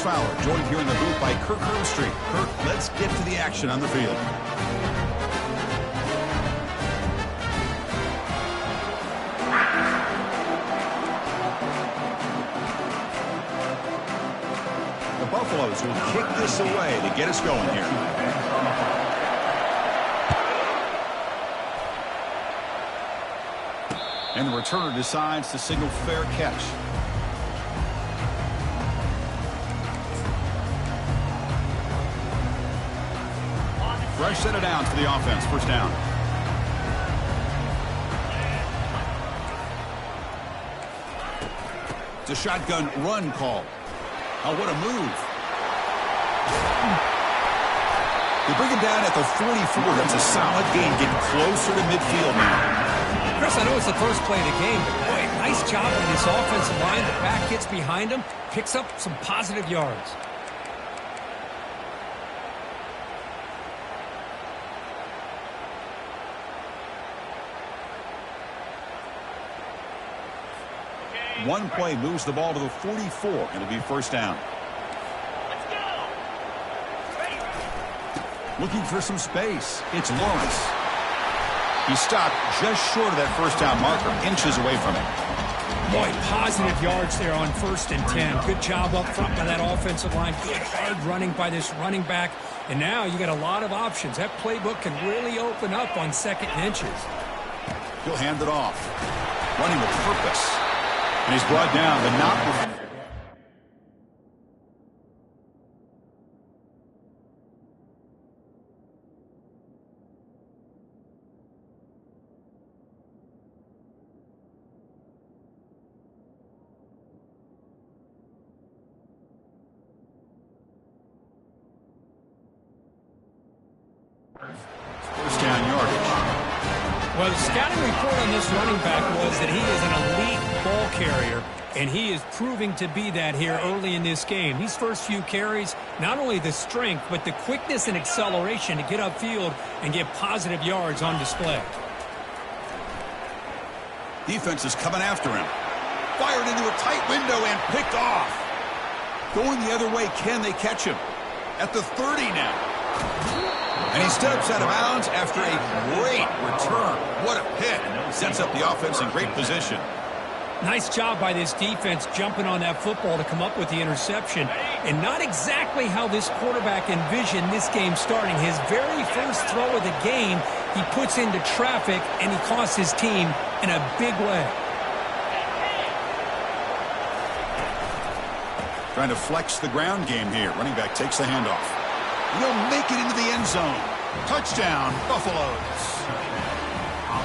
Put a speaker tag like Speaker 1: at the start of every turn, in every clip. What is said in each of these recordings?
Speaker 1: Fowler, joined here in the booth by Kirk Herbstreit. Kirk, let's get to the action on the field. The Buffaloes will kick this away to get us going here. And the returner decides to signal fair catch. Fresh set of downs for the offense. First down. It's a shotgun run call. Oh, what a move. They bring him down at the 44. That's a solid gain, getting closer to midfield now.
Speaker 2: Chris, I know it's the first play of the game, but boy, nice job on this offensive line. The back gets behind him, picks up some positive yards.
Speaker 1: One play moves the ball to the 44. It'll be first down.
Speaker 3: Let's go. Ready.
Speaker 1: Looking for some space. It's Lawrence. He stopped just short of that first down marker, inches away from it.
Speaker 2: Boy, positive yards there on 1st and 10. Good job up front by that offensive line. Good hard running by this running back. And now you got a lot of options. That playbook can really open up on 2nd and inches.
Speaker 1: He'll hand it off. Running with purpose. And he's brought down, but not before. First down yardage.
Speaker 2: Well, the scouting report on this running back was that he is an elite ball carrier, and he is proving to be that here early in this game. These first few carries, not only the strength, but the quickness and acceleration to get upfield and get positive yards on display.
Speaker 1: Defense is coming after him. Fired into a tight window and picked off. Going the other way, can they catch him? At the 30 now. And he steps out of bounds after a great return. What a pick. Sets up the offense in great position.
Speaker 2: Nice job by this defense jumping on that football to come up with the interception. And not exactly how this quarterback envisioned this game starting. His very first throw of the game, he puts into traffic, and he costs his team in a big way.
Speaker 1: Trying to flex the ground game here. Running back takes the handoff. He'll make it into the end zone. Touchdown, Buffaloes.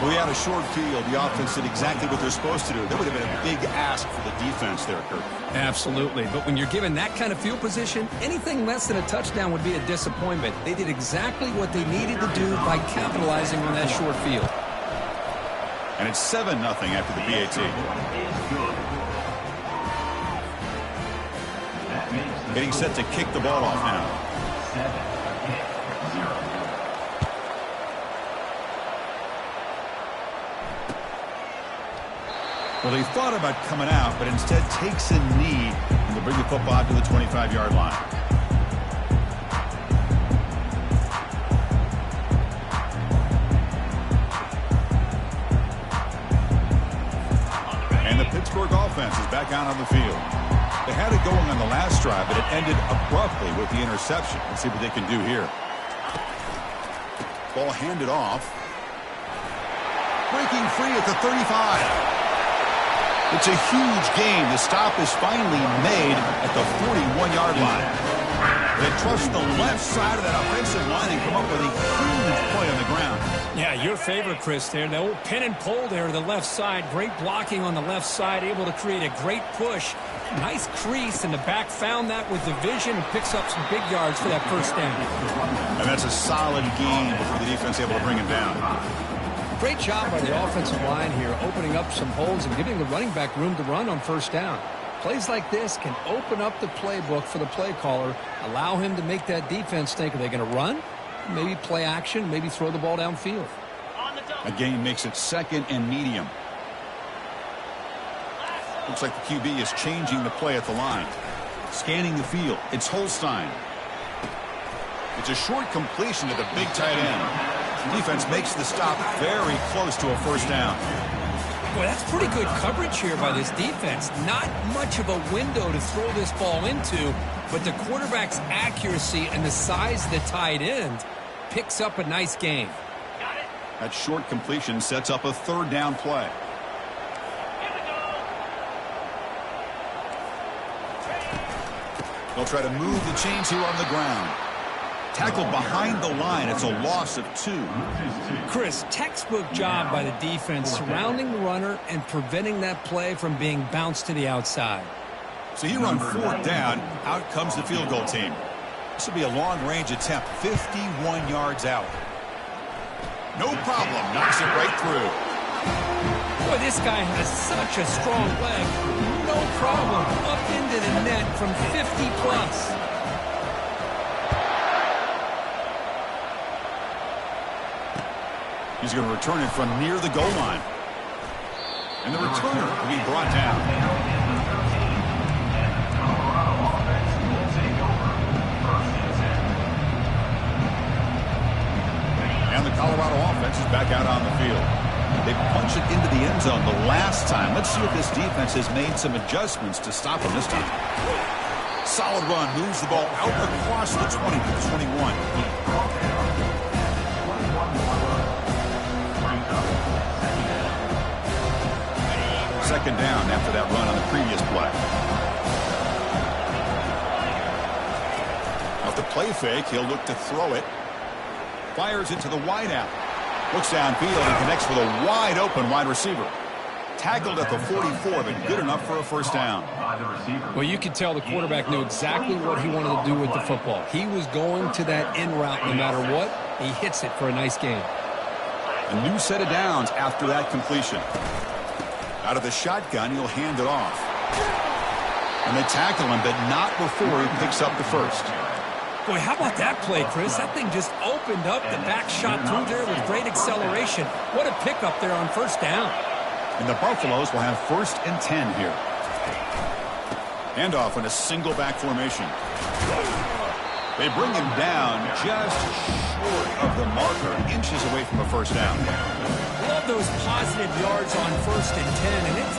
Speaker 1: We had a short field. The offense did exactly what they're supposed to do. That would have been a big ask for the defense there, Kirk.
Speaker 2: Absolutely. But when you're given that kind of field position, anything less than a touchdown would be a disappointment. They did exactly what they needed to do by capitalizing on that short field.
Speaker 1: And it's 7-0 after the PAT. Getting set to kick the ball off now. Well, he thought about coming out, but instead takes a knee to bring the football to the 25-yard line. And the Pittsburgh offense is back out on the field. They had it going on the last drive, but it ended abruptly with the interception. Let's see what they can do here. Ball handed off. Breaking free at the 35. It's a huge gain. The stop is finally made at the 41-yard line. They trust the left side of that offensive line and come up with a huge play on the ground.
Speaker 2: Yeah, your favorite, Chris, there. The old pin and pull there to the left side. Great blocking on the left side, able to create a great push. Nice crease, and the back found that with the vision and picks up some big yards for that first down.
Speaker 1: And that's a solid gain before the defense able to bring him down.
Speaker 2: Great job by the offensive line here, opening up some holes and giving the running back room to run on first down. Plays like this can open up the playbook for the play caller, allow him to make that defense think, are they going to run? Maybe play action, maybe throw the ball downfield.
Speaker 1: A gain makes it 2nd and medium. Looks like the QB is changing the play at the line. Scanning the field, it's Holstein. It's a short completion to the big tight end. The defense makes the stop very close to a first down.
Speaker 2: Boy, that's pretty good coverage here by this defense. Not much of a window to throw this ball into, but the quarterback's accuracy and the size of the tight end picks up a nice gain.
Speaker 1: That short completion sets up a third down play. They'll try to move the chains here on the ground. Tackled behind the line. It's a loss of 2.
Speaker 2: Chris, textbook job by the defense surrounding the runner and preventing that play from being bounced to the outside.
Speaker 1: So here on 4th down, out comes the field goal team. This will be a long-range attempt, 51 yards out. No problem, knocks it right through.
Speaker 2: Boy, this guy has such a strong leg. No problem, up into the net from 50 plus.
Speaker 1: He's going to return it from near the goal line. And the returner will be brought down. And the Colorado offense is back out on the field. They punched it into the end zone the last time. Let's see if this defense has made some adjustments to stop them this time. Solid run, moves the ball out across the 20 to the 21. Second down after that run on the previous play. Off the play fake, he'll look to throw it. Fires it to the wideout. Looks downfield and connects with a wide open wide receiver. Tackled at the 44, but good enough for a first down.
Speaker 2: Well, you could tell the quarterback knew exactly what he wanted to do with the football. He was going to that in route no matter what. He hits it for a nice gain.
Speaker 1: A new set of downs after that completion. Out of the shotgun, he'll hand it off. And they tackle him, but not before he picks up the first.
Speaker 2: Boy, how about that play, Chris? That thing just opened up. The back shot through there with great acceleration. What a pickup there on first down.
Speaker 1: And the Buffaloes will have 1st and 10 here. Handoff in a single back formation. They bring him down just short of the marker, inches away from a first down.
Speaker 2: Love those positive yards on 1st and 10, and it's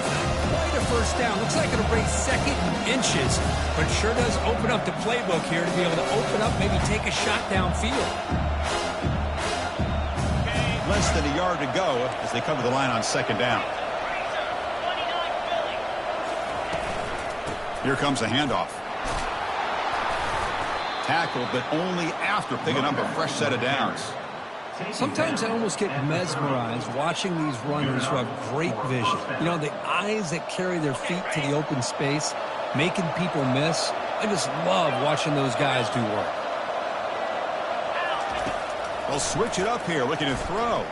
Speaker 2: quite a first down. Looks like it'll bring 2nd and inches, but it sure does open up the playbook here to be able to open up, maybe take a shot downfield.
Speaker 1: Less than a yard to go as they come to the line on 2nd down. Here comes the handoff. Tackled, but only after picking up a fresh set of downs.
Speaker 2: Sometimes I almost get mesmerized watching these runners who have great vision. You know, the eyes that carry their feet to the open space, making people miss. I just love watching those guys do work.
Speaker 1: They'll switch it up here, looking to throw.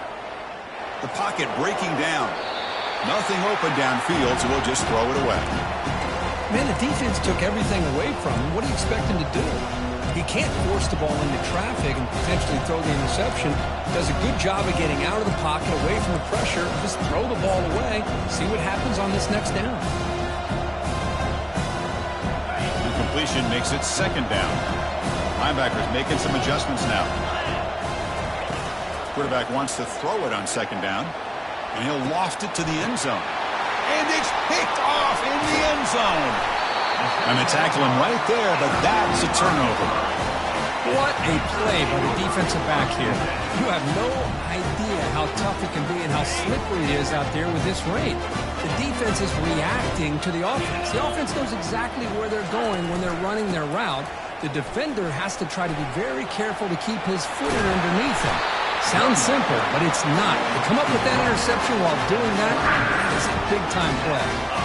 Speaker 1: The pocket breaking down. Nothing open downfield, so we'll just throw it away.
Speaker 2: Man, the defense took everything away from him. What do you expect him to do? He can't force the ball into traffic and potentially throw the interception. Does a good job of getting out of the pocket, away from the pressure. Just throw the ball away. See what happens on this next down.
Speaker 1: Incompletion makes it 2nd down. Linebackers making some adjustments now. Quarterback wants to throw it on 2nd down, and he'll loft it to the end zone. And it's picked off in the end zone. And they tackle him right there, but that's a turnover.
Speaker 2: What a play by the defensive back here. You have no idea how tough it can be and how slippery it is out there with this rain. The defense is reacting to the offense. The offense knows exactly where they're going when they're running their route. The defender has to try to be very careful to keep his footing underneath him. Sounds simple, but it's not. To come up with that interception while doing that is a big-time play.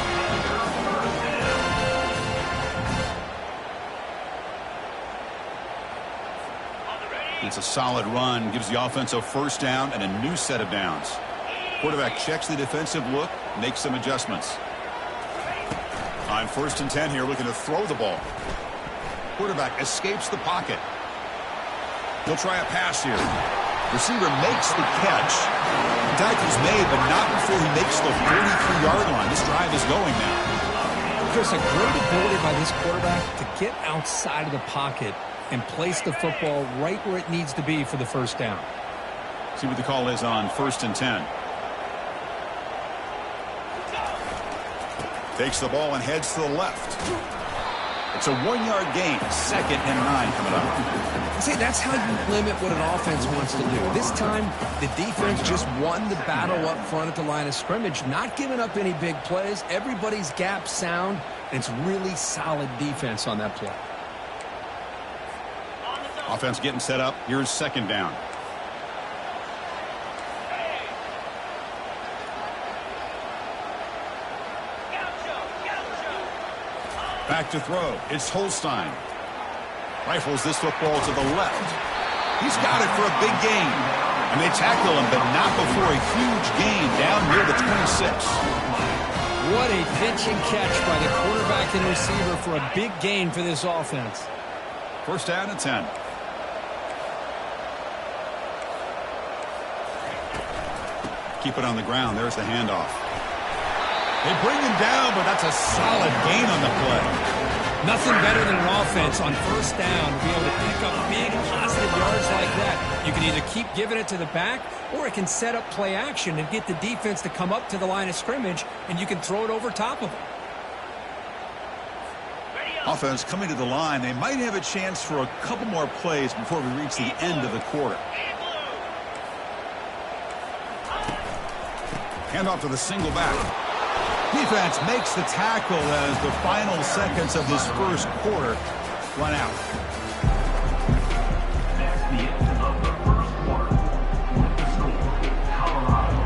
Speaker 1: It's a solid run, gives the offense a first down and a new set of downs. Quarterback checks the defensive look, makes some adjustments. On 1st and 10 here, looking to throw the ball. Quarterback escapes the pocket. He'll try a pass here. Receiver makes the catch. The tackle's made, but not before he makes the 43-yard line. This drive is going now.
Speaker 2: Chris, a great ability by this quarterback to get outside of the pocket and place the football right where it needs to be for the first down.
Speaker 1: See what the call is on 1st and 10. Takes the ball and heads to the left. It's a 1-yard gain. 2nd and 9 coming up.
Speaker 2: See, that's how you limit what an offense wants to do. This time, the defense just won the battle up front at the line of scrimmage, not giving up any big plays. Everybody's gap sound, and it's really solid defense on that play.
Speaker 1: Offense getting set up. Here's 2nd down. Back to throw. It's Holstein. Rifles this football to the left. He's got it for a big gain. And they tackle him, but not before a huge gain down near the 26.
Speaker 2: What a pitch and catch by the quarterback and receiver for a big gain for this offense.
Speaker 1: 1st down and 10. Keep it on the ground. There's the handoff. They bring him down, but that's a solid gain on the play.
Speaker 2: Nothing better than an offense on 1st down to be able to pick up big, positive yards like that. You can either keep giving it to the back, or it can set up play action and get the defense to come up to the line of scrimmage, and you can throw it over top of them.
Speaker 1: Offense coming to the line. They might have a chance for a couple more plays before we reach the end of the quarter. Handoff to the single back. Defense makes the tackle as the final seconds of this first quarter run out.
Speaker 4: That's the end of the first quarter. With the score, Colorado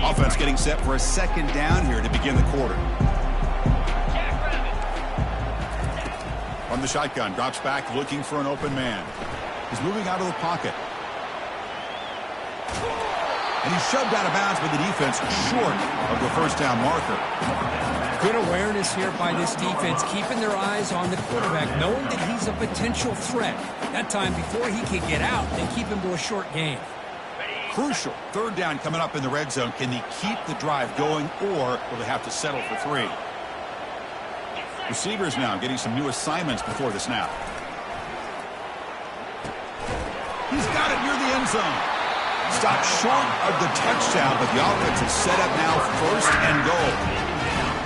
Speaker 4: 7-3.
Speaker 1: Offense getting set for a 2nd down here to begin the quarter. From the shotgun, drops back looking for an open man. He's moving out of the pocket. And he's shoved out of bounds by the defense short of the 1st down marker.
Speaker 2: Good awareness here by this defense, keeping their eyes on the quarterback, knowing that he's a potential threat. That time, before he can get out, they keep him to a short gain.
Speaker 1: Crucial. 3rd down coming up in the red zone. Can they keep the drive going, or will they have to settle for 3? Receivers now getting some new assignments before the snap. He's got it near the end zone. Stopped short of the touchdown, but the offense is set up now 1st and goal.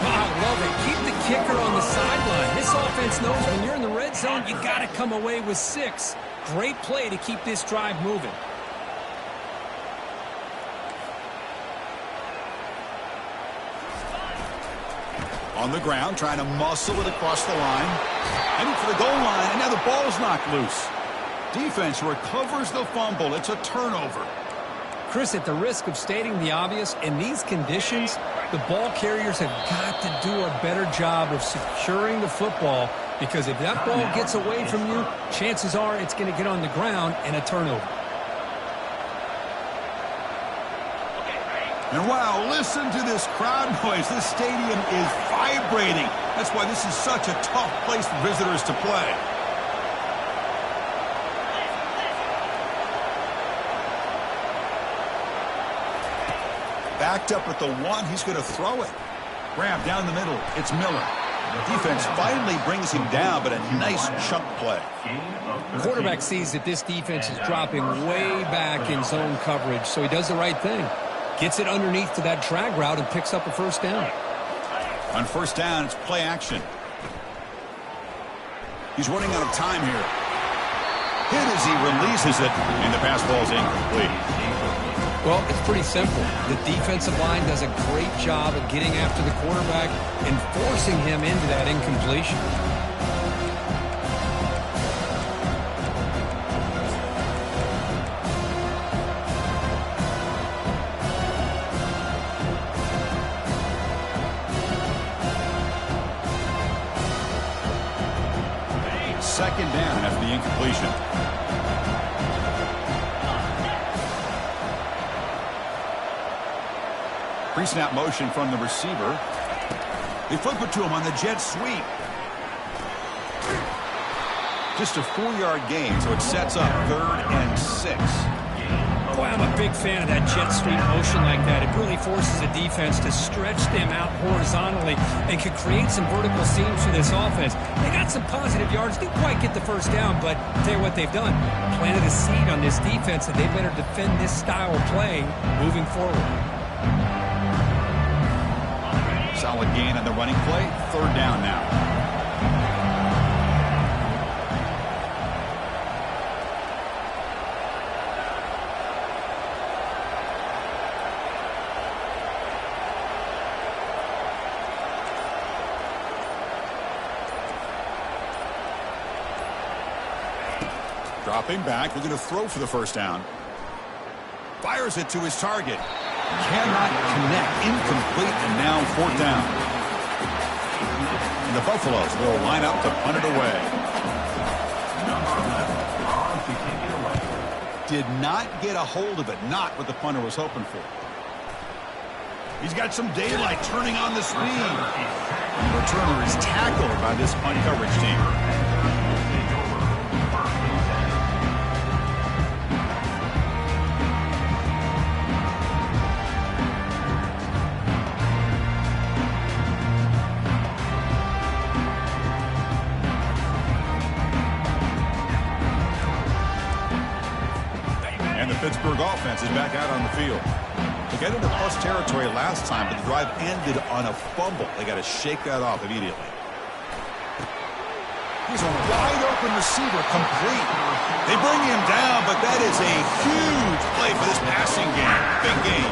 Speaker 2: I love it. Keep the kicker on the sideline. This offense knows when you're in the red zone, you got to come away with 6. Great play to keep this drive moving.
Speaker 1: On the ground, trying to muscle it across the line. Heading for the goal line, and now the ball's knocked loose. Defense recovers the fumble. It's a turnover.
Speaker 2: Chris, at the risk of stating the obvious, in these conditions, the ball carriers have got to do a better job of securing the football, because if that ball gets away from you, chances are it's going to get on the ground and a turnover.
Speaker 1: And wow, listen to this crowd noise. This stadium is vibrating. That's why this is such a tough place for visitors to play. Backed up at the 1, he's going to throw it. Grab down the middle. It's Miller. Defense finally brings him down, but a nice chunk play.
Speaker 2: The quarterback sees that this defense is dropping way back in zone coverage, so he does the right thing. Gets it underneath to that drag route and picks up a 1st down.
Speaker 1: On 1st down, it's play action. He's running out of time here. Hit as he releases it, and the pass ball is incomplete.
Speaker 2: Well, it's pretty simple. The defensive line does a great job of getting after the quarterback and forcing him into that incompletion.
Speaker 1: Second down after the incompletion. Pre-snap motion from the receiver. They flip it to him on the jet sweep. Just a 4-yard gain, so it sets up 3rd and 6.
Speaker 2: Boy, I'm a big fan of that jet sweep motion like that. It really forces a defense to stretch them out horizontally and can create some vertical seams for this offense. They got some positive yards. Didn't quite get the first down, but I'll tell you what they've done. Planted a seed on this defense, and they better defend this style of play moving forward.
Speaker 1: Solid gain on the running play. Third down now. Dropping back, looking to throw for the first down. Fires it to his target. Cannot connect. Incomplete, and now fourth down. And the Buffaloes will line up to punt it away. Did not get a hold of it. Not what the punter was hoping for. He's got some daylight turning on the speed. And the returner is tackled by this punt coverage team. Pittsburgh offense is back out on the field. They got into plus territory last time, but the drive ended on a fumble. They got to shake that off immediately. He's a wide open receiver, complete. They bring him down, but that is a huge play for this passing game. Big game.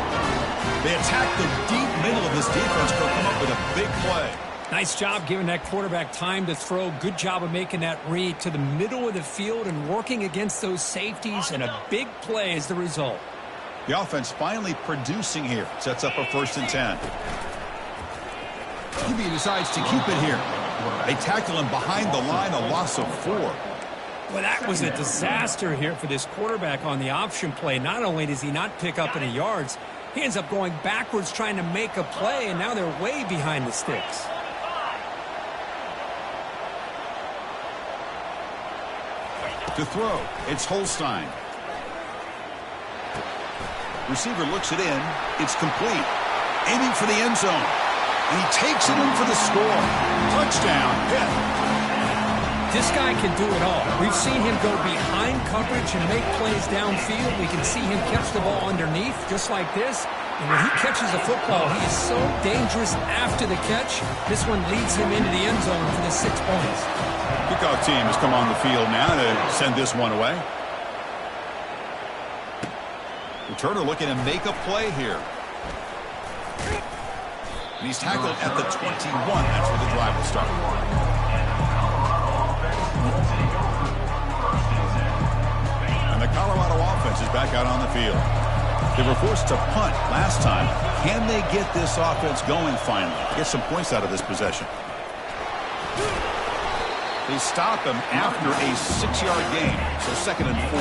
Speaker 1: They attack the deep middle of this defense to come up with a big play.
Speaker 2: Nice job giving that quarterback time to throw. Good job of making that read to the middle of the field and working against those safeties, and a big play is the result.
Speaker 1: The offense finally producing here. Sets up a 1st and 10. QB decides to keep it here. They tackle him behind the line, a loss of 4.
Speaker 2: Well, that was a disaster here for this quarterback on the option play. Not only does he not pick up any yards, he ends up going backwards trying to make a play, and now they're way behind the sticks.
Speaker 1: To throw, it's Holstein. Receiver looks it in. It's complete. Aiming for the end zone. And he takes it in for the score. Touchdown, Pitt.
Speaker 2: This guy can do it all. We've seen him go behind coverage and make plays downfield. We can see him catch the ball underneath, just like this. And when he catches a football, he is so dangerous after the catch. This one leads him into the end zone for the 6 points.
Speaker 1: Kickoff team has come on the field now to send this one away. Returner looking to make a play here. And he's tackled at the 21. That's where the drive will start. And the Colorado offense is back out on the field. They were forced to punt last time. Can they get this offense going finally? Get some points out of this possession. They stop him after a 6-yard gain, so 2nd and 4.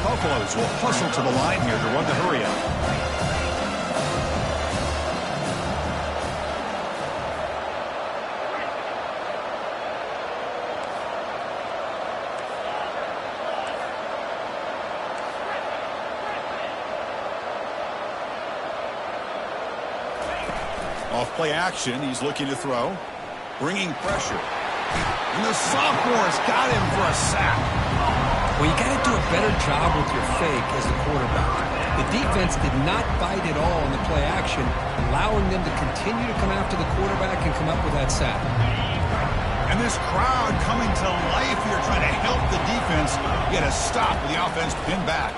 Speaker 1: Buffaloes will hustle to the line here to run the hurry up. Off play action, he's looking to throw, bringing pressure. And the sophomore's got him for a sack.
Speaker 2: Well, you got to do a better job with your fake as the quarterback. The defense did not bite at all in the play action, allowing them to continue to come after the quarterback and come up with that sack.
Speaker 1: And this crowd coming to life here, trying to help the defense get a stop with the offense pinned back.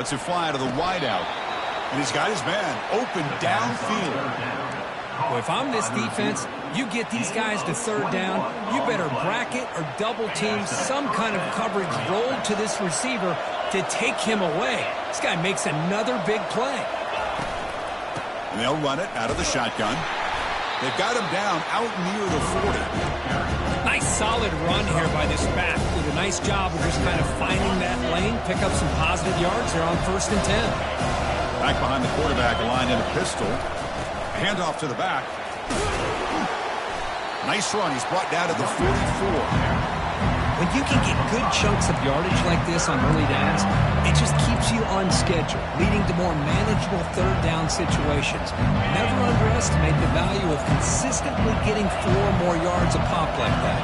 Speaker 1: Lets it fly to the wideout. And he's got his man open downfield.
Speaker 2: Well, if I'm this defense, you get these guys to 3rd down, you better bracket or double team some kind of coverage roll to this receiver to take him away. This guy makes another big play.
Speaker 1: And they'll run it out of the shotgun. They've got him down out near the 40.
Speaker 2: Nice solid run here by this back. Did a nice job of just kind of finding that lane, pick up some positive yards there on 1st and 10.
Speaker 1: Back behind the quarterback, line in a pistol. Handoff to the back. Nice run. He's brought down to the 44.
Speaker 2: When you can get good chunks of yardage like this on early downs, it just keeps you on schedule, leading to more manageable third down situations. Never underestimate the value of consistently getting 4 or more yards a pop like that.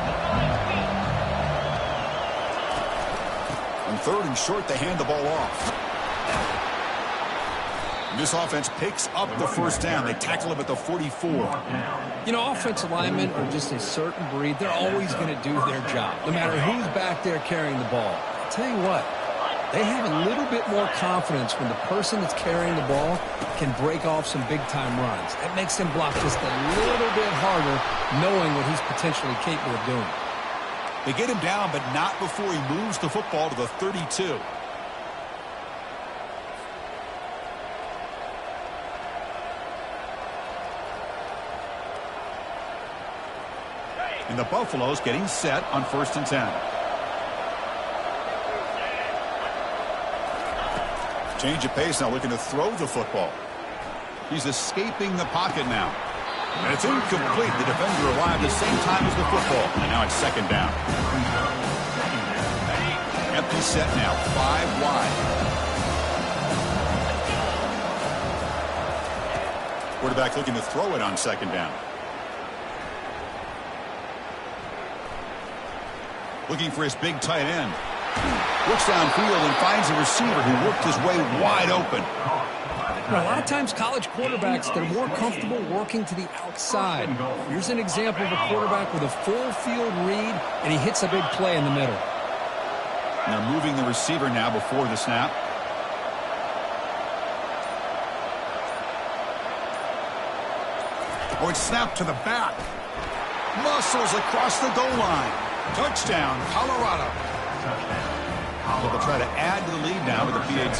Speaker 1: On 3rd and short, they hand the ball off. This offense picks up the first down. They tackle him at the 44.
Speaker 2: You know, offensive linemen are just a certain breed. They're always going to do their job, no matter who's back there carrying the ball. I'll tell you what, they have a little bit more confidence when the person that's carrying the ball can break off some big-time runs. That makes them block just a little bit harder, knowing what he's potentially capable of doing.
Speaker 1: They get him down, but not before he moves the football to the 32. And the Buffaloes getting set on 1st and 10. Change of pace now, looking to throw the football. He's escaping the pocket now. And it's incomplete. The defender arrived at the same time as the football. And now it's 2nd down. Empty set now, 5 wide. Quarterback looking to throw it on 2nd down. Looking for his big tight end. Looks downfield and finds a receiver who worked his way wide open.
Speaker 2: Now, a lot of times college quarterbacks, they're more comfortable working to the outside. Here's an example of a quarterback with a full field read, and he hits a big play in the middle.
Speaker 1: And they're moving the receiver now before the snap. Oh, it's snapped to the back. Muscles across the goal line. Touchdown, Colorado. So they'll try to add to the lead now with the PAT.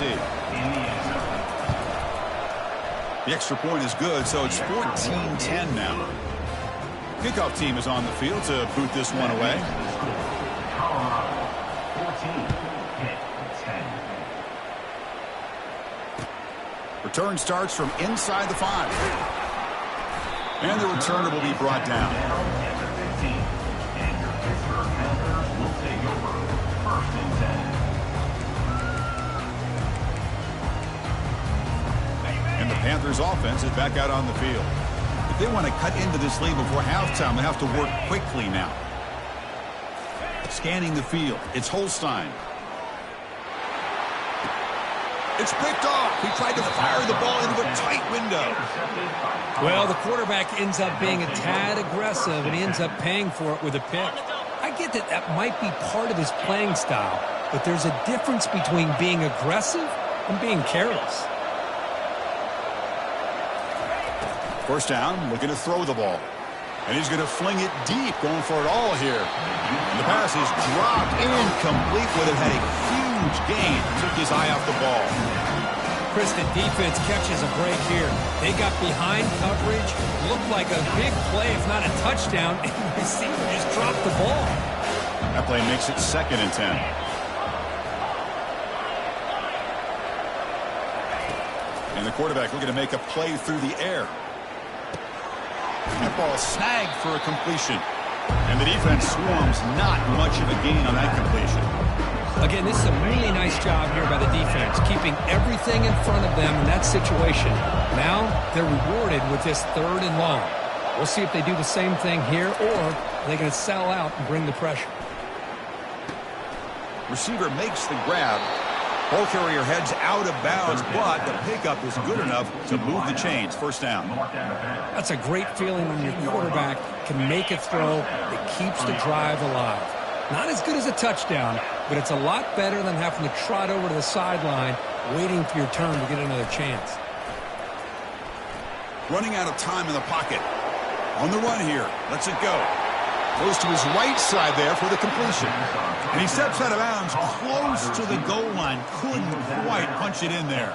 Speaker 1: The extra point is good, so it's 14-10 now. Kickoff team is on the field to boot this one away. Return starts from inside the 5. And the returner will be brought down. And the Panthers offense is back out on the field. If they want to cut into this lead before halftime, they have to work quickly now. Scanning the field, it's Holstein. It's picked off. He tried to fire the ball into a tight window.
Speaker 2: Well, the quarterback ends up being a tad aggressive, and he ends up paying for it with a pick. I get that that might be part of his playing style, but there's a difference between being aggressive and being careless.
Speaker 1: First down, looking to throw the ball. And he's going to fling it deep, going for it all here. And the pass is dropped, incomplete. Would have had a huge gain. Took his eye off the ball.
Speaker 2: Chris, the defense catches a break here. They got behind coverage, looked like a big play, if not a touchdown, and the receiver just dropped the ball.
Speaker 1: That play makes it 2nd and 10. And the quarterback looking to make a play through the air. That ball snagged for a completion. And the defense swarms, not much of a gain on that completion.
Speaker 2: Again, this is a really nice job here by the defense, keeping everything in front of them in that situation. Now they're rewarded with this 3rd and long. We'll see if they do the same thing here, or they're going to settle out and bring the pressure.
Speaker 1: Receiver makes the grab. Ball carrier heads out of bounds, but the pickup is good enough to move the chains. First down.
Speaker 2: That's a great feeling when your quarterback can make a throw that keeps the drive alive. Not as good as a touchdown, but it's a lot better than having to trot over to the sideline, waiting for your turn to get another chance.
Speaker 1: Running out of time in the pocket. On the run here. Lets it go. Goes to his right side there for the completion. And he steps out of bounds close to the goal line. Couldn't quite punch it in there.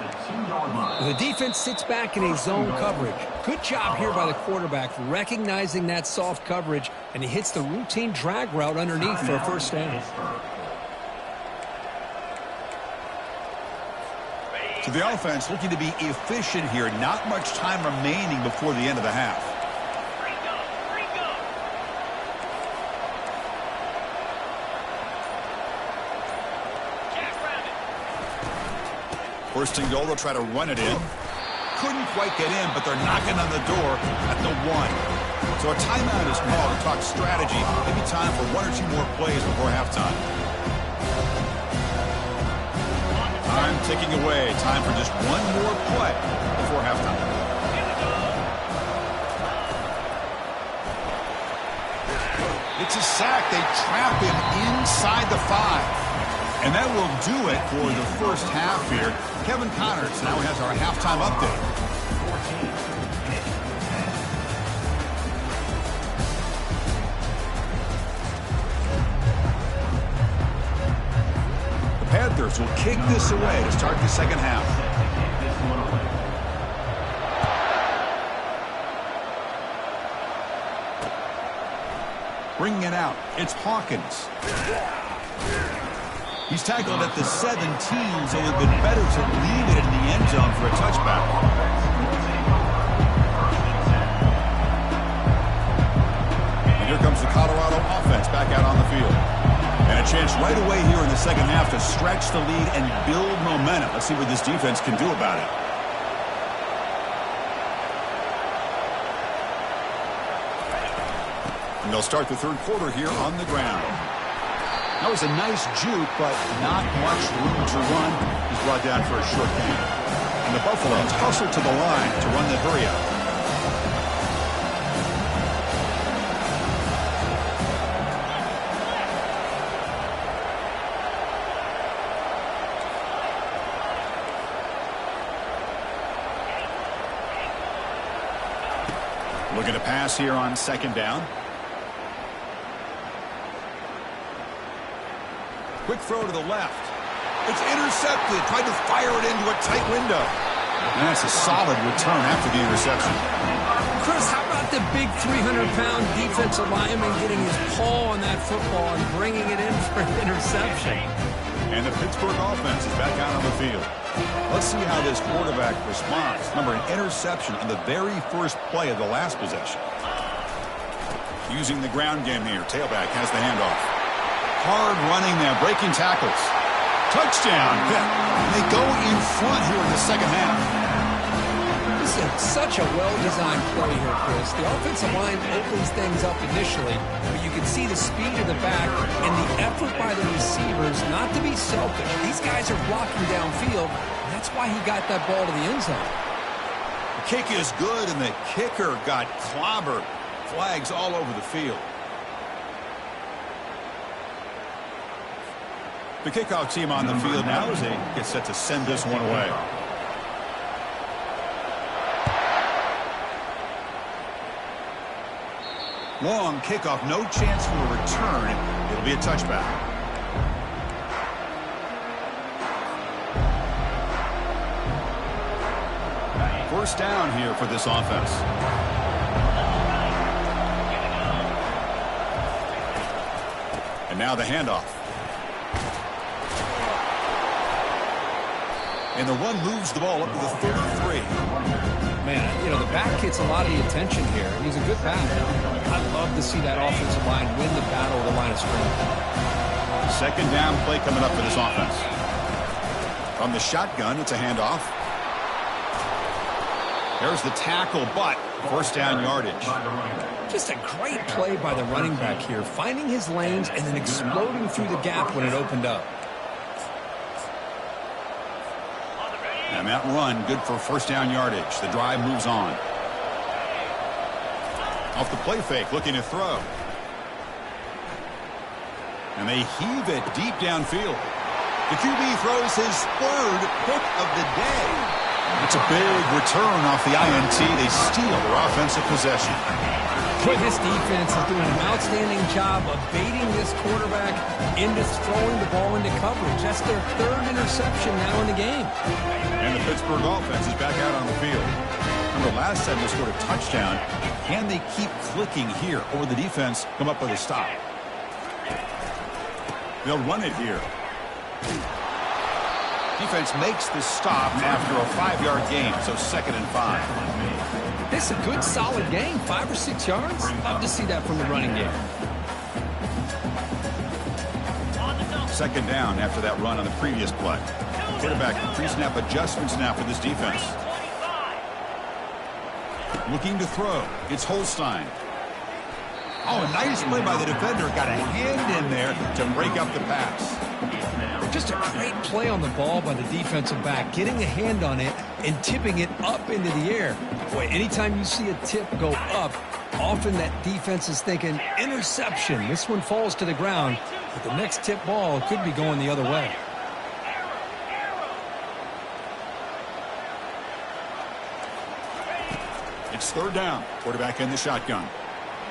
Speaker 2: The defense sits back in a zone coverage. Good job here by the quarterback recognizing that soft coverage, and he hits the routine drag route underneath for a first down.
Speaker 1: So the offense looking to be efficient here. Not much time remaining before the end of the half. First and goal, they'll try to run it in. Couldn't quite get in, but they're knocking on the door at the 1. So a timeout is called to talk strategy. Maybe time for 1 or 2 more plays before halftime. Time ticking away. Time for just 1 more play before halftime. It's a sack. They trap him inside the 5. And that will do it for the first half here. Kevin Connors now has our halftime update. The Panthers will kick this away to start the second half. Bringing it out, it's Hawkins. He's tackled at the 17, so it would have been better to leave it in the end zone for a touchback. And here comes the Colorado offense back out on the field. And a chance right away here in the second half to stretch the lead and build momentum. Let's see what this defense can do about it. And they'll start the third quarter here on the ground. That was a nice juke, but not much room to run. He's brought down for a short gain. And the Buffaloes hustle to the line to run the hurry up. Looking to pass here on second down. Quick throw to the left. It's intercepted. Tried to fire it into a tight window. And that's a solid return after the interception.
Speaker 2: Chris, how about the big 300-pound defensive lineman getting his paw on that football and bringing it in for an interception?
Speaker 1: And the Pittsburgh offense is back out on the field. Let's see how this quarterback responds. Remember, an interception on the very first play of the last possession. Using the ground game here. Tailback has the handoff. Hard running there, breaking tackles. Touchdown. They go in front here in the second half.
Speaker 2: This is such a well-designed play here, Chris. The offensive line opens things up initially, but you can see the speed of the back and the effort by the receivers not to be selfish. These guys are blocking downfield, and that's why he got that ball to the end zone.
Speaker 1: The kick is good, and the kicker got clobbered. Flags all over the field. The kickoff team on the field now as they get set to send this one away. Long kickoff, no chance for a return. It'll be a touchback. First down here for this offense. And now the handoff. And the run moves the ball up to the 33.
Speaker 2: Man, you know, the back gets a lot of the attention here. He's a good back. I'd love to see that offensive line win the battle of the line of scrimmage.
Speaker 1: Second down play coming up for this offense. From the shotgun, it's a handoff. There's the tackle, but first down yardage.
Speaker 2: Just a great play by the running back here, finding his lanes and then exploding through the gap when it opened up. And that run, good for first down yardage. The drive moves on. Off the play fake, looking to throw. And they heave it deep downfield. The QB throws his third pick of the day. It's a big return off the INT. They steal their offensive possession. Boy, this defense is doing an outstanding job of baiting this quarterback into throwing the ball into coverage. That's their third interception now in the game.
Speaker 1: And the Pittsburgh offense is back out on the field. Remember, last time they scored a touchdown. Can they keep clicking here, or the defense come up with a stop? They'll run it here. Defense makes the stop after a 5-yard gain, so 2nd and 5.
Speaker 2: This is a good, solid game. 5 or 6 yards. Love to see that from the running game.
Speaker 1: Second down after that run on the previous play. Quarterback pre-snap adjustments now for this defense. Looking to throw. It's Holstein. Oh, a nice play by the defender. Got a hand in there to break up the pass.
Speaker 2: Just a great play on the ball by the defensive back, getting a hand on it and tipping it up into the air. Boy, anytime you see a tip go up, often that defense is thinking interception. This one falls to the ground, but the next tip ball could be going the other way.
Speaker 1: It's third down. Quarterback in the shotgun.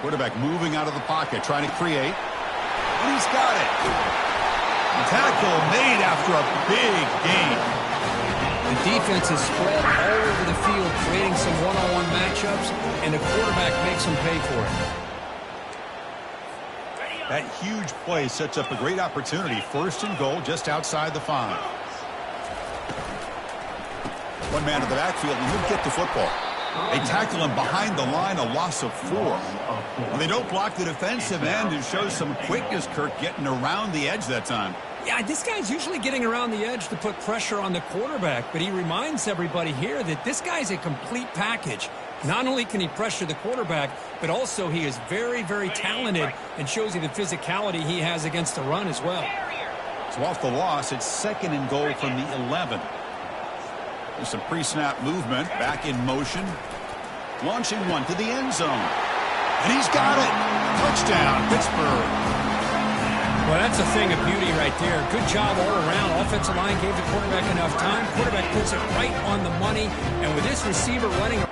Speaker 1: Quarterback moving out of the pocket, trying to create. And he's got it. Tackle made after a big gain.
Speaker 2: The defense is spread all over the field, creating some one-on-one matchups, and the quarterback makes them pay for it.
Speaker 1: That huge play sets up a great opportunity. First and goal just outside the 5. One man in the backfield, and he'll get the football. They tackle him behind the line, a loss of 4. When they don't block the defensive end, it shows some quickness, Kirk, getting around the edge that time.
Speaker 2: Yeah, this guy's usually getting around the edge to put pressure on the quarterback, but he reminds everybody here that this guy's a complete package. Not only can he pressure the quarterback, but also he is very, very talented and shows you the physicality he has against the run as well.
Speaker 1: So off the loss, it's second and goal from the 11. There's some pre-snap movement, back in motion. Launching one to the end zone. And he's got it. Touchdown, Pittsburgh.
Speaker 2: Well, that's a thing of beauty right there. Good job all around. Offensive line gave the quarterback enough time. Quarterback puts it right on the money. And with this receiver running...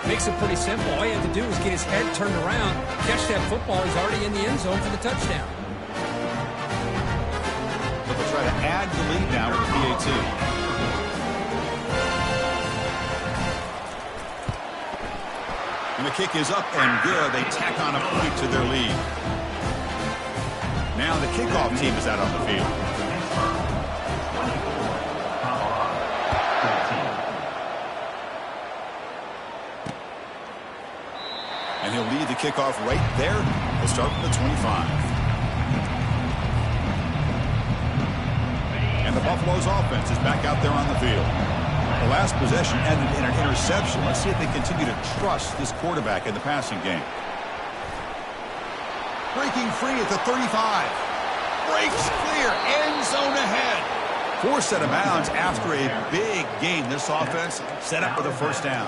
Speaker 2: Makes it pretty simple. All you have to do is get his head turned around, catch that football. He's already in the end zone for the touchdown.
Speaker 1: But they'll try to add the lead now with PAT. And the kick is up and good. They tack on a point to their lead. Now the kickoff team is out on the field. And he'll lead the kickoff right there. He'll start from the 25. And the Buffalo's offense is back out there on the field. The last possession ended in an interception. Let's see if they continue to trust this quarterback in the passing game. Breaking free at the 35. Breaks clear. End zone ahead. Forced out of bounds after a big game. This offense set up for the first down.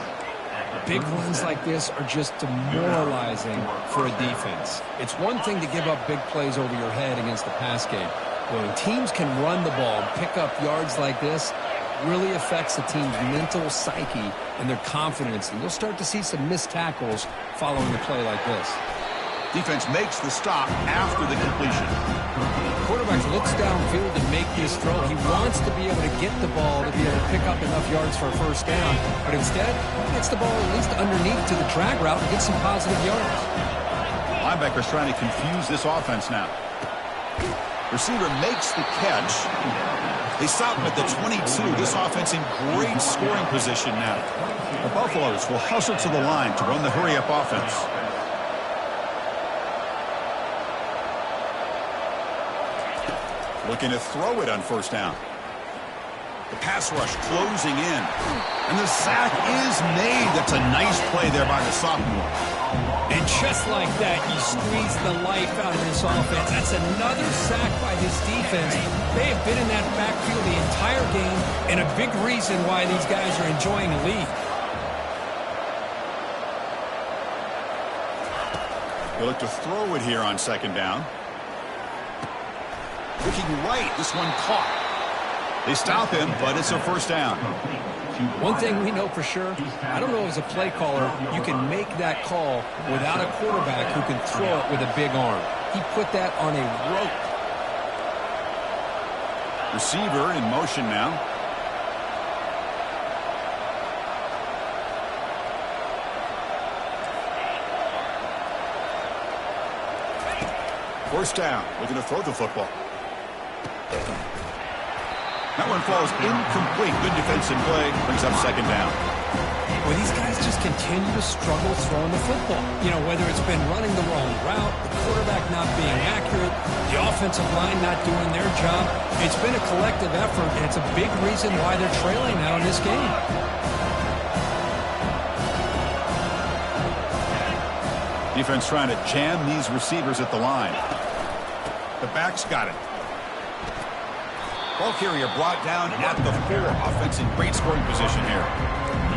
Speaker 2: Big runs like this are just demoralizing for a defense. It's one thing to give up big plays over your head against the pass game. But when teams can run the ball and pick up yards like this, it really affects the team's mental psyche and their confidence. And you'll start to see some missed tackles following a play like this.
Speaker 1: Defense makes the stop after the completion.
Speaker 2: Quarterback looks downfield to make this throw. He wants to be able to get the ball to be able to pick up enough yards for a first down. But instead, he gets the ball at least underneath to the drag route and get some positive yards.
Speaker 1: Linebacker's trying to confuse this offense now. Receiver makes the catch. They stop him at the 22. This offense in great scoring position now. The Buffaloes will hustle to the line to run the hurry-up offense. Looking to throw it on first down. The pass rush closing in. And the sack is made. That's a nice play there by the sophomore.
Speaker 2: And just like that, you squeeze the life out of this offense. That's another sack by this defense. They have been in that backfield the entire game, and a big reason why these guys are enjoying the lead.
Speaker 1: They look to throw it here on second down. Looking right, this one caught. They stop him, but it's a first down.
Speaker 2: One thing we know for sure, I don't know as a play caller, you can make that call without a quarterback who can throw it with a big arm. He put that on a rope.
Speaker 1: Receiver in motion now. First down. Looking to throw the football. That one falls incomplete. Good defensive play. Brings up second down.
Speaker 2: Well, these guys just continue to struggle throwing the football. You know, whether it's been running the wrong route, the quarterback not being accurate, the offensive line not doing their job. It's been a collective effort, and it's a big reason why they're trailing now in this game.
Speaker 1: Defense trying to jam these receivers at the line. The back's got it. Ball carrier brought down at the 4. Offense in great scoring position here.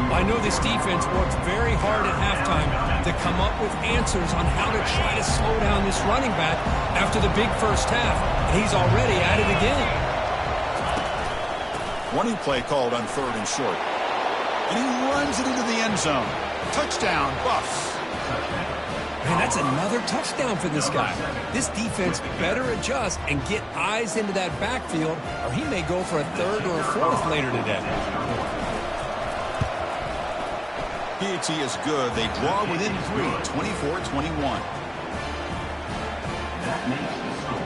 Speaker 2: I know this defense worked very hard at halftime to come up with answers on how to try to slow down this running back after the big first half. And he's already at it again.
Speaker 1: Running play called on 3rd and short. And he runs it into the end zone. Touchdown, Buffs.
Speaker 2: Man, that's another touchdown for this guy. This defense better adjust and get eyes into that backfield, or he may go for a 3rd or a 4th later today.
Speaker 1: PAT is good. They draw within 3, 24-21.
Speaker 4: That makes the score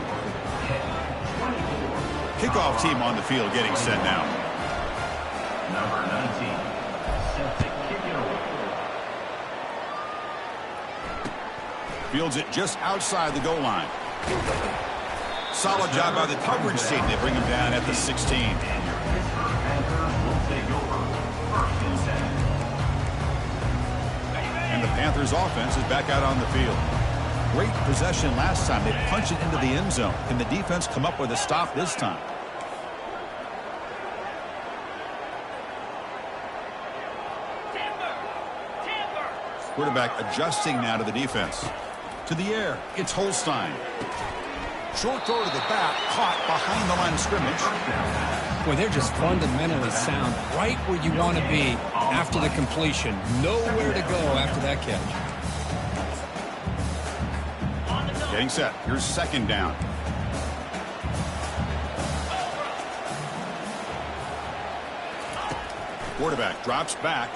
Speaker 4: 10-24.
Speaker 1: Kickoff team on the field getting set now.
Speaker 4: Number 19, set to kick it away.
Speaker 1: Fields it just outside the goal line. Solid job by the coverage team. They bring him down at the 16.
Speaker 4: And your Pittsburgh Panthers will take over 1st and 10.
Speaker 1: And the Panthers offense is back out on the field. Great possession last time. They punch it into the end zone. Can the defense come up with a stop this time? Quarterback adjusting now to the defense. To the air, it's Holstein. Short throw to the back, caught behind the line of scrimmage.
Speaker 2: Well, they're just fundamentally sound, right where you want to be after the completion. Nowhere to go after that catch.
Speaker 1: Getting set. Here's second down. Quarterback drops back.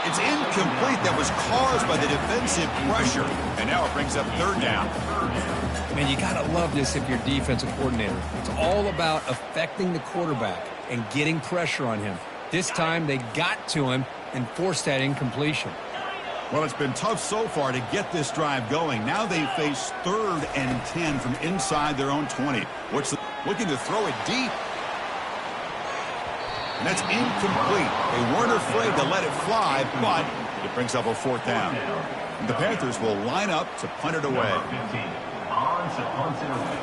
Speaker 1: It's incomplete. That was caused by the defensive pressure. And now it brings up 3rd down.
Speaker 2: Man, you got to love this if you're defensive coordinator. It's all about affecting the quarterback and getting pressure on him. This time they got to him and forced that incompletion.
Speaker 1: Well, it's been tough so far to get this drive going. Now they face 3rd and 10 from inside their own 20. Looking to throw it deep. And that's incomplete. They weren't afraid to let it fly, but it brings up a 4th down. And the Panthers will line up to punt it away.
Speaker 4: Number 15, on to punt it away.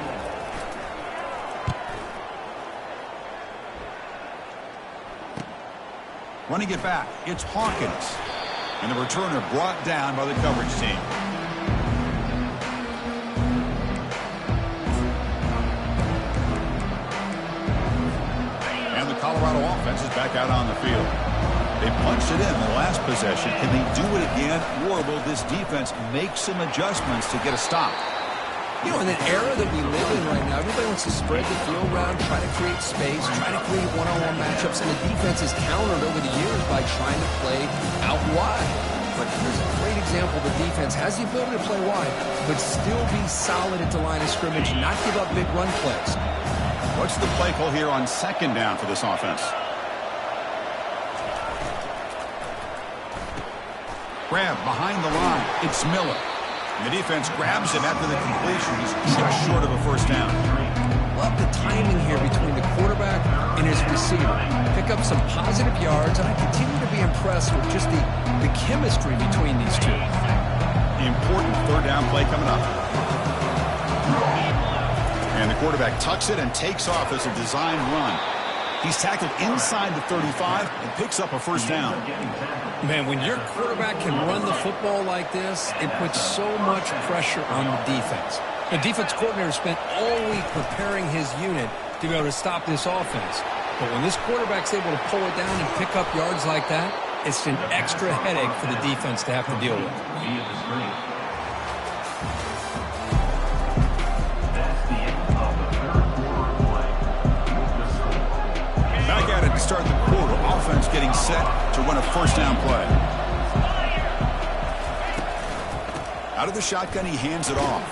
Speaker 1: Running it back, it's Hawkins. And the returner brought down by the coverage team. And the Colorado offense is back out on the field. They punched it in the last possession. Can they do it again, or will this defense make some adjustments to get a stop?
Speaker 2: You know, in the era that we live in right now, everybody wants to spread the field around, try to create space, try to create one-on-one matchups, and the defense is countered over the years by trying to play out wide. But there's a great example. The defense has the ability to play wide, but still be solid at the line of scrimmage and not give up big run plays.
Speaker 1: What's the play call here on second down for this offense? Grab behind the line. It's Miller. And the defense grabs him after the completion. He's just short of a first down.
Speaker 2: Love the timing here between the quarterback and his receiver. Pick up some positive yards, and I continue to be impressed with just the chemistry between these two.
Speaker 1: The important third down play coming up. And the quarterback tucks it and takes off as a design run. He's tackled inside the 35 and picks up a first down.
Speaker 2: Man, when your quarterback can run the football like this, it puts so much pressure on the defense. The defense coordinator spent all week preparing his unit to be able to stop this offense. But when this quarterback's able to pull it down and pick up yards like that, it's an extra headache for the defense to have to deal with.
Speaker 4: That's the end of the third quarter play.
Speaker 1: offense getting set to run a first down play. Out of the shotgun, he hands it off.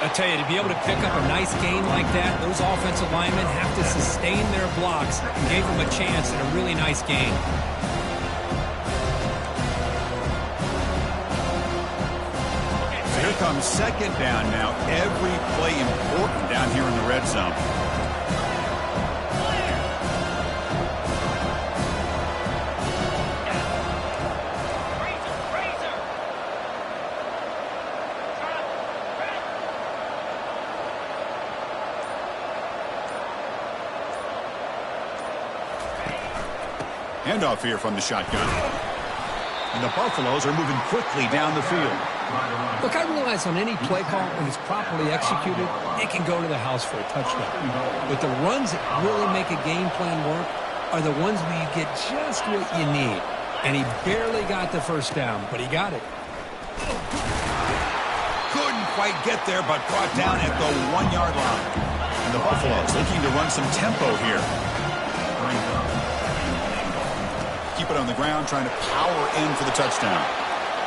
Speaker 2: I tell you, to be able to pick up a nice gain like that, those offensive linemen have to sustain their blocks and gave them a chance at a really nice gain.
Speaker 1: So here comes second down now. Every play important down here in the red zone. Handoff here from the shotgun. And the Buffaloes are moving quickly down the field.
Speaker 2: Look, I realize on any play call, when it's properly executed, it can go to the house for a touchdown. But the runs that really make a game plan work are the ones where you get just what you need. And he barely got the first down, but he got it.
Speaker 1: Couldn't quite get there, but brought down at the 1-yard line. And the Buffaloes looking to run some tempo here. Keep it on the ground, trying to power in for the touchdown.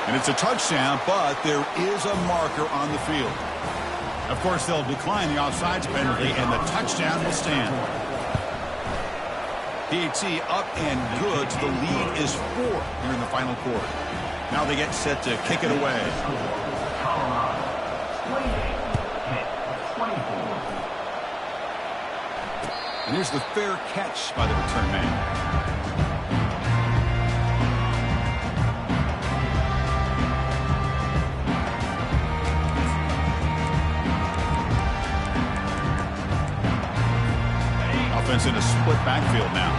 Speaker 1: And it's a touchdown, but there is a marker on the field. Of course, they'll decline the offsides penalty, and the touchdown will stand. PAT up and good. So the lead is 4 here in the final quarter. Now they get set to kick it away. And here's the fair catch by the return man. Offense in a split backfield now.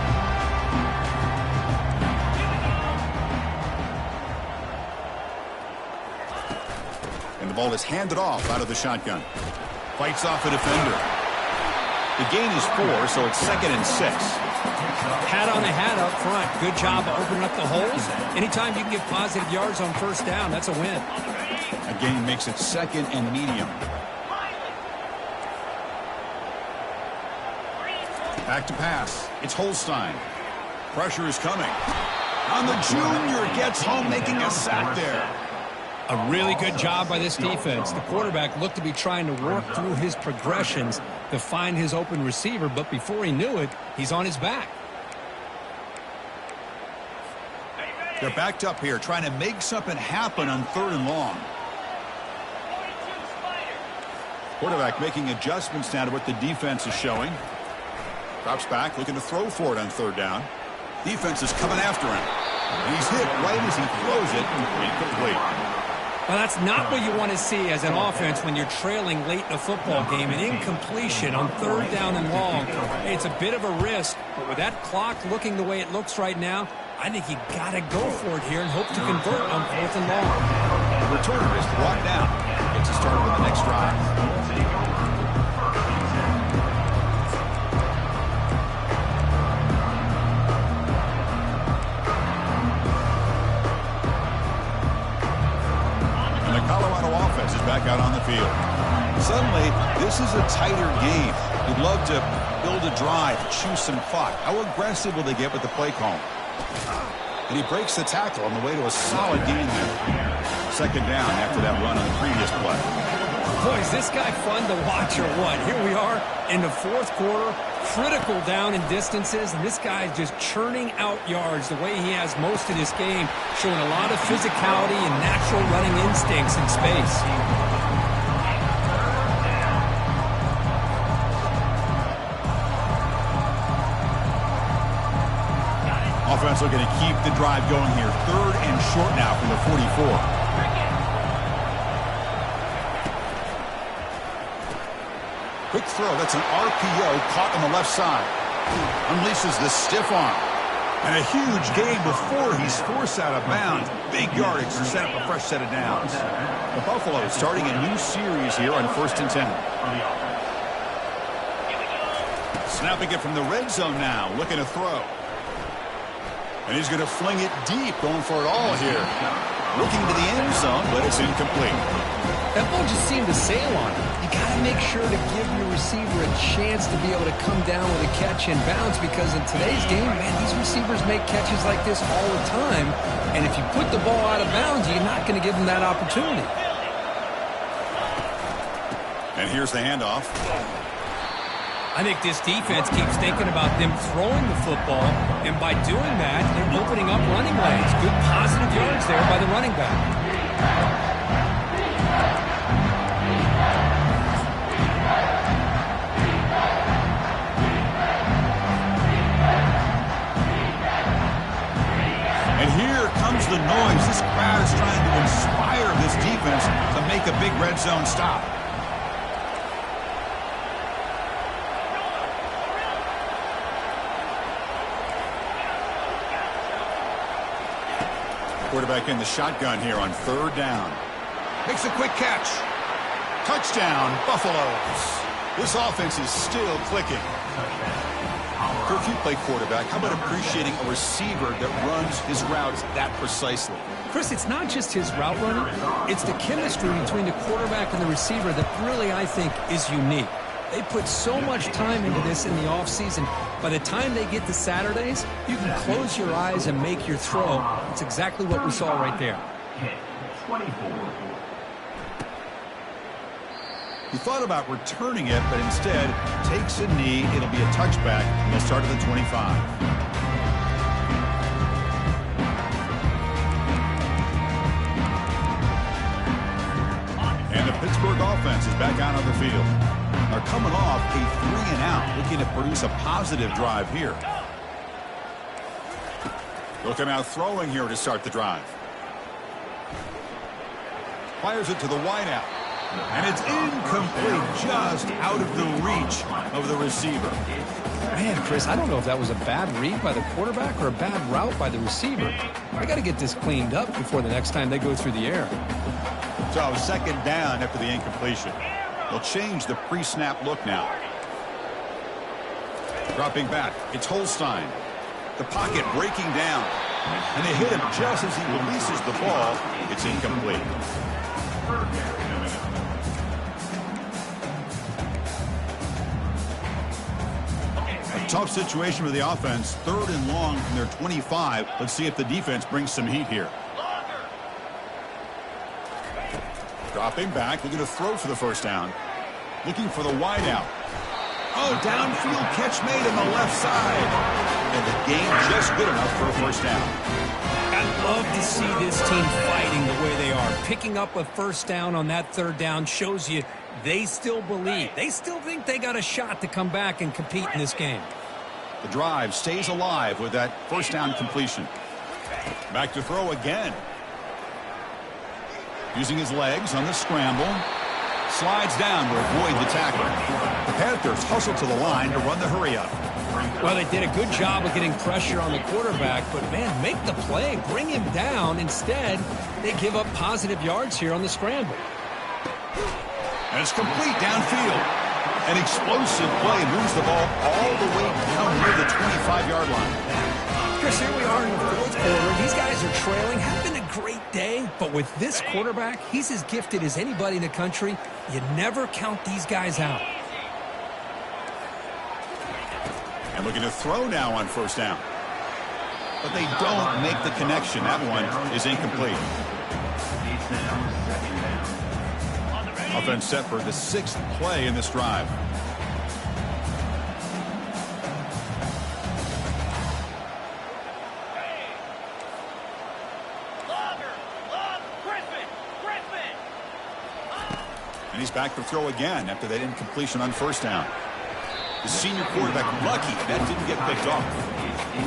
Speaker 1: And the ball is handed off out of the shotgun. Fights off a defender. The gain is 4, so it's 2nd and 6.
Speaker 2: Hat on a hat up front. Good job of opening up the holes. Anytime you can get positive yards on first down, that's a win.
Speaker 1: A gain makes it 2nd and medium. Back to pass. It's Holstein. Pressure is coming. And the junior gets home, making a sack there.
Speaker 2: A really good job by this defense. The quarterback looked to be trying to work through his progressions to find his open receiver, but before he knew it, he's on his back.
Speaker 1: They're backed up here, trying to make something happen on 3rd and long. Quarterback making adjustments now to what the defense is showing. Drops back, looking to throw for it on 3rd down. Defense is coming after him. And he's hit right as he throws it. Incomplete.
Speaker 2: Well, that's not what you want to see as an offense when you're trailing late in a football game. An incompletion on 3rd down and long. It's a bit of a risk, but with that clock looking the way it looks right now, I think you got to go for it here and hope to convert on 4th and long.
Speaker 1: The returner is brought down. Gets us started with the next drive. Is back out on the field. Suddenly, this is a tighter game. You'd love to build a drive, choose some clock. How aggressive will they get with the play call? And he breaks the tackle on the way to a solid gain there. 2nd down after that run on the previous play.
Speaker 2: Boy, is this guy fun to watch or what? Here we are in the 4th quarter, critical down in distances, and this guy is just churning out yards the way he has most of this game, showing a lot of physicality and natural running instincts in space.
Speaker 1: Offense looking to keep the drive going here. 3rd and short now from the 44. Quick throw. That's an RPO caught on the left side. Unleashes the stiff arm. And a huge gain before he's forced out of bounds. Big yardage to set up a fresh set of downs. The Buffaloes starting a new series here on 1st and 10. Snapping it from the red zone now. Looking to throw. And he's going to fling it deep, going for it all here. Looking to the end zone, but it's incomplete.
Speaker 2: That ball just seemed to sail on him. You got to make sure to give your receiver a chance to be able to come down with a catch and bounce, because in today's game, man, these receivers make catches like this all the time. And if you put the ball out of bounds, you're not going to give them that opportunity.
Speaker 1: And here's the handoff.
Speaker 2: I think this defense keeps thinking about them throwing the football, and by doing that, they're opening up running lanes. Good positive yards there by the running back.
Speaker 1: And here comes the noise. This crowd is trying to inspire this defense to make a big red zone stop. Quarterback in the shotgun here on 3rd down. Makes a quick catch. Touchdown, Buffaloes. This offense is still clicking. If you play quarterback, how about appreciating a receiver that runs his routes that precisely?
Speaker 2: Chris, it's not just his route running. It's the chemistry between the quarterback and the receiver that really, I think, is unique. They put so much time into this in the offseason. By the time they get to Saturdays, you can close your eyes and make your throw. That's exactly what we saw right there.
Speaker 1: He thought about returning it, but instead takes a knee. It'll be a touchback, and they'll start at the 25. And the Pittsburgh offense is back out on the field. They're coming off a 3-and-out, looking to produce a positive drive here. Looking out throwing here to start the drive. Fires it to the wideout. And it's incomplete, just out of the reach of the receiver.
Speaker 2: Man, Chris, I don't know if that was a bad read by the quarterback or a bad route by the receiver. I got to get this cleaned up before the next time they go through the air.
Speaker 1: So 2nd down after the incompletion. They'll change the pre-snap look now. Dropping back, it's Holstein. The pocket breaking down. And they hit him just as he releases the ball. It's incomplete. A tough situation for the offense. 3rd and long from their 25. Let's see if the defense brings some heat here. Dropping back, looking to throw for the 1st down. Looking for the wideout. Oh, downfield catch made on the left side. And the game just good enough for a 1st down.
Speaker 2: I love to see this team fighting the way they are. Picking up a 1st down on that 3rd down shows you they still believe. They still think they got a shot to come back and compete in this game.
Speaker 1: The drive stays alive with that 1st down completion. Back to throw again. Using his legs on the scramble. Slides down to avoid the tackle. The Panthers hustle to the line to run the hurry-up.
Speaker 2: Well, they did a good job of getting pressure on the quarterback, but, man, make the play. Bring him down. Instead, they give up positive yards here on the scramble.
Speaker 1: And it's complete downfield. An explosive play moves the ball all the way down near the 25-yard line.
Speaker 2: Chris, here we are in the 4th quarter. These guys are trailing. Having a great day, but with this quarterback, he's as gifted as anybody in the country. You never count these guys out.
Speaker 1: And looking to throw now on 1st down. But they don't make the connection. That one is incomplete. Offense set for the 6th play in this drive. And he's back to throw again after that incompletion on 1st down. The senior quarterback lucky that didn't get picked off.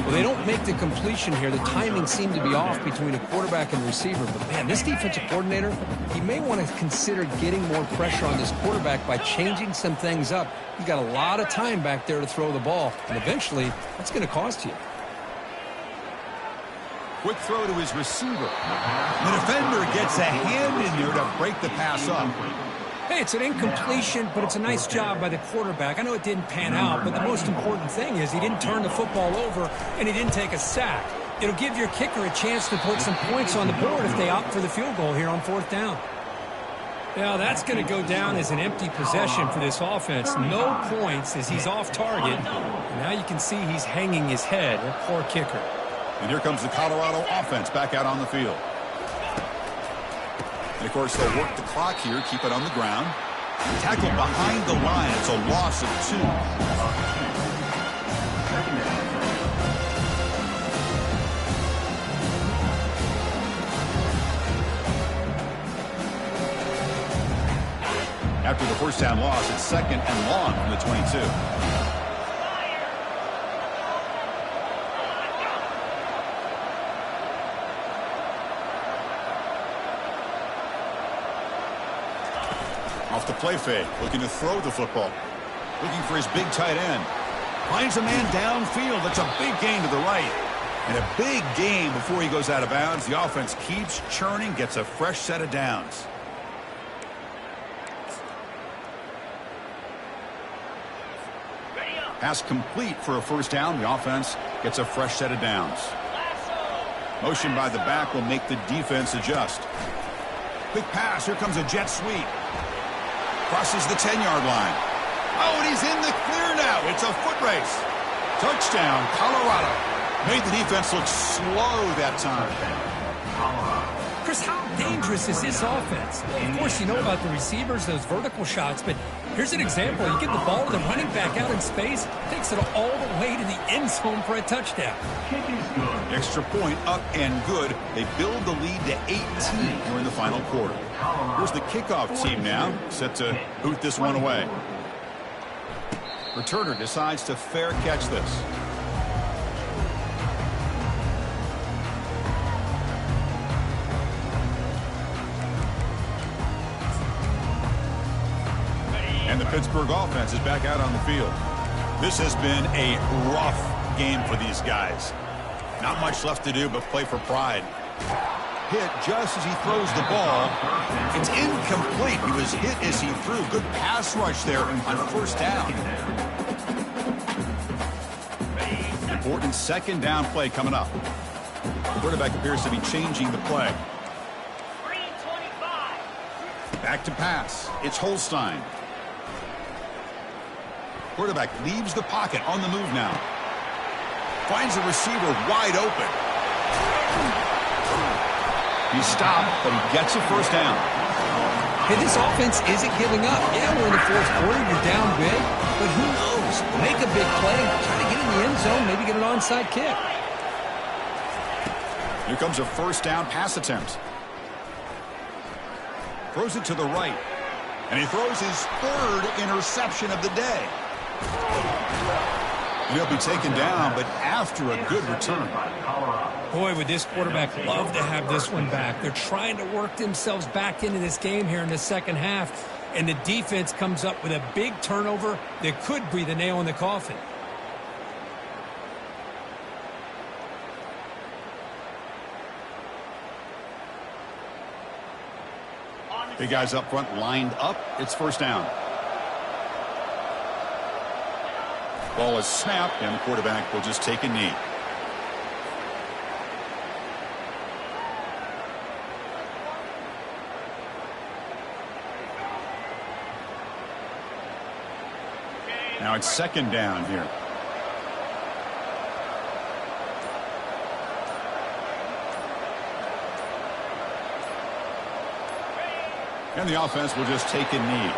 Speaker 2: Well, they don't make the completion here. The timing seemed to be off between a quarterback and receiver. But, man, this defensive coordinator, he may want to consider getting more pressure on this quarterback by changing some things up. He's got a lot of time back there to throw the ball. And eventually, that's going to cost you.
Speaker 1: Quick throw to his receiver. The defender gets a hand in there to break the pass up.
Speaker 2: Hey, it's an incompletion, but it's a nice job by the quarterback. I know it didn't pan out, but the most important thing is he didn't turn the football over and he didn't take a sack. It'll give your kicker a chance to put some points on the board if they opt for the field goal here on 4th down. Now, that's going to go down as an empty possession for this offense. No points as he's off target. And now you can see he's hanging his head. A poor kicker.
Speaker 1: And here comes the Colorado offense back out on the field. And, of course, they'll work the clock here, keep it on the ground. Tackle behind the line. It's a loss of 2. After the first down loss, it's 2nd and long from the 22. Off the play fake, looking to throw the football. Looking for his big tight end. Finds a man downfield. That's a big gain to the right. And a big gain before he goes out of bounds. The offense keeps churning, gets a fresh set of downs. Pass complete for a first down. The offense gets a fresh set of downs. Motion by the back will make the defense adjust. Quick pass. Here comes a jet sweep. Crosses the 10-yard line. Oh, and he's in the clear now. It's a foot race. Touchdown, Colorado. Made the defense look slow that time.
Speaker 2: Chris, how dangerous is this offense? Of course, you know about the receivers, those vertical shots, but here's an example. You get the ball to the running back out in space, takes it all the way to the end zone for a touchdown.
Speaker 1: Extra point up and good. They build the lead to 18 here in the final quarter. Here's the kickoff team now, set to boot this one away. Returner decides to fair catch this. And the Pittsburgh offense is back out on the field. This has been a rough game for these guys. Not much left to do but play for pride. Hit just as he throws the ball. It's incomplete. He was hit as he threw. Good pass rush there on first down. Important second down play coming up. The quarterback appears to be changing the play. Back to pass. It's Holstein. Quarterback leaves the pocket on the move now. Finds a receiver wide open. He's stopped, but he gets a first down.
Speaker 2: Hey, this offense isn't giving up. Yeah, we're in the 4th quarter. You're down big. But who knows? Make a big play. Try to get in the end zone. Maybe get an onside kick.
Speaker 1: Here comes a first down pass attempt. Throws it to the right. And he throws his 3rd interception of the day. He'll be taken down, but after a good return.
Speaker 2: Boy, would this quarterback love to have this one back. They're trying to work themselves back into this game here in the second half, and the defense comes up with a big turnover that could be the nail in the coffin.
Speaker 1: Big guys up front lined up. It's first down. Ball is snapped, and the quarterback will just take a knee. Now it's second down here. And the offense will just take a knee.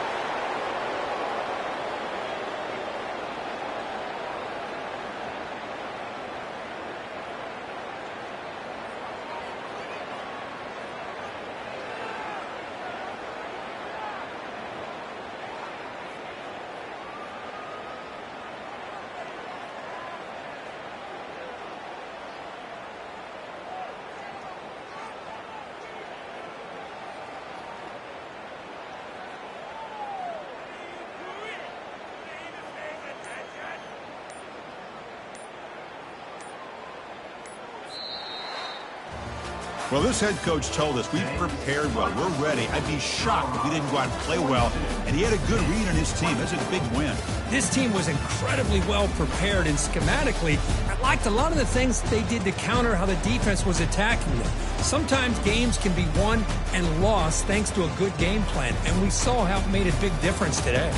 Speaker 1: Well, this head coach told us we've prepared well. We're ready. I'd be shocked if we didn't go out and play well. And he had a good read on his team. That's a big win.
Speaker 2: This team was incredibly well prepared, and schematically, I liked a lot of the things they did to counter how the defense was attacking them. Sometimes games can be won and lost thanks to a good game plan, and we saw how it made a big difference today.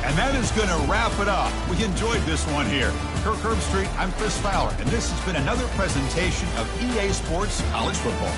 Speaker 1: And that is going to wrap it up. We enjoyed this one here. Kirk Herbstreit, I'm Chris Fowler, and this has been another presentation of EA Sports College Football.